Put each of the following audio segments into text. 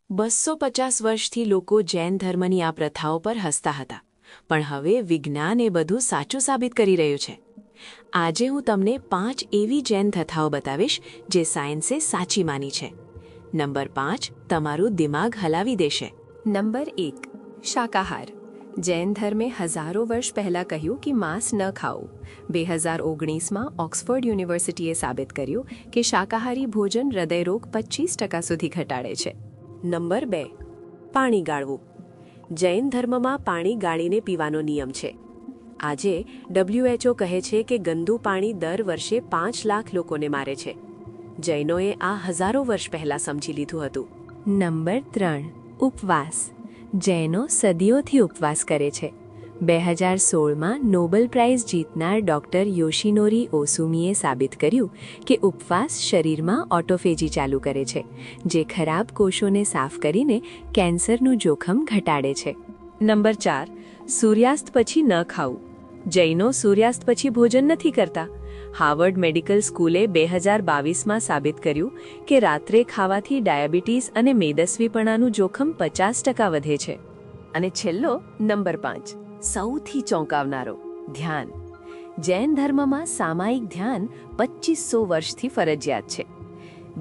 250 વર્ષથી લોકો જૈન ધર્મની આ પ્રથાઓ પર હસતા હતા, પણ હવે વિજ્ઞાન એ બધું સાચું સાબિત કરી રહ્યું છે. આજે હું તમને 5 એવી જૈન કથાઓ બતાવીશ જે સાયન્સે સાચી માની છે. નંબર 5 તમારું દિમાગ હલાવી દેશે. નંબર 1 શાકાહાર. જૈન ધર્મે હજારો વર્ષ પહેલાં કહ્યું કે માંસ ન ખાવું. 2019માં ઓક્સફર્ડ યુનિવર્સિટીએ સાબિત કર્યું કે શાકાહારી ભોજન હૃદયરોગ 25% સુધી ઘટાડે છે. નંબર 2 પાણી ગાળવું. જૈન ધર્મમાં પાણી ગાળીને પીવાનો નિયમ છે. આજે WHO કહે છે કે ગંદુ પાણી દર વર્ષે 5 લાખ લોકોને મારે છે. જૈનોએ આ હજારો વર્ષ પહેલાં સમજી લીધું હતું. નંબર 3 ઉપવાસ. જૈનો સદીઓથી ઉપવાસ કરે છે. 2016માં નોબેલ પ્રાઇઝ જીતનાર ડૉક્ટર યોશિનોરી ઓસુમીએ સાબિત કર્યું કે ઉપવાસ શરીરમાં ઓટોફેજી ચાલુ કરે છે, જે ખરાબ કોષોને સાફ કરીને કેન્સરનું જોખમ ઘટાડે છે. નંબર 4 સૂર્યાસ્ત પછી ન ખાવું. જૈનો સૂર્યાસ્ત પછી ભોજન નથી કરતા. હાર્વર્ડ મેડિકલ સ્કૂલે 2022માં સાબિત કર્યું કે રાત્રે ખાવાથી ડાયાબિટીસ અને મેદસ્વીપણાનું જોખમ 50% વધે છે. અને છેલ્લો નંબર 5 સૌથી ચોંકાવનારો ધ્યાન. જૈન ધર્મમાં સામાયિક ધ્યાન 2500 વર્ષથી ફરજિયાત છે.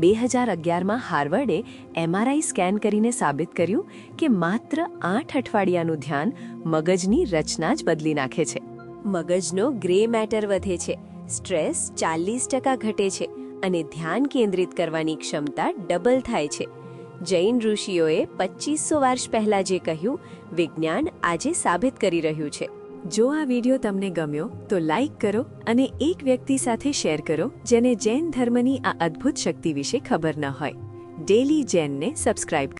2011માં હાર્વર્ડે MRI સ્કેન કરીને સાબિત કર્યું કે માત્ર 8 અઠવાડિયાનું ધ્યાન મગજની રચના જ બદલી નાખે છે. મગજનો ગ્રે મેટર વધે છે, સ્ટ્રેસ 40% ઘટે છે અને ધ્યાન કેન્દ્રિત કરવાની ક્ષમતા ડબલ થાય છે. જૈન ઋષિઓએ 2500 વર્ષ પહેલાં જે કહ્યું, વિજ્ઞાન આજે સાબિત કરી રહ્યું છે. જો આ વિડીયો તમને ગમ્યો તો લાઇક કરો અને એક વ્યક્તિ સાથે શેર કરો જેને જૈન ધર્મની આ અદ્ભુત શક્તિ વિશે ખબર ન હોય. Daily જૈનને subscribe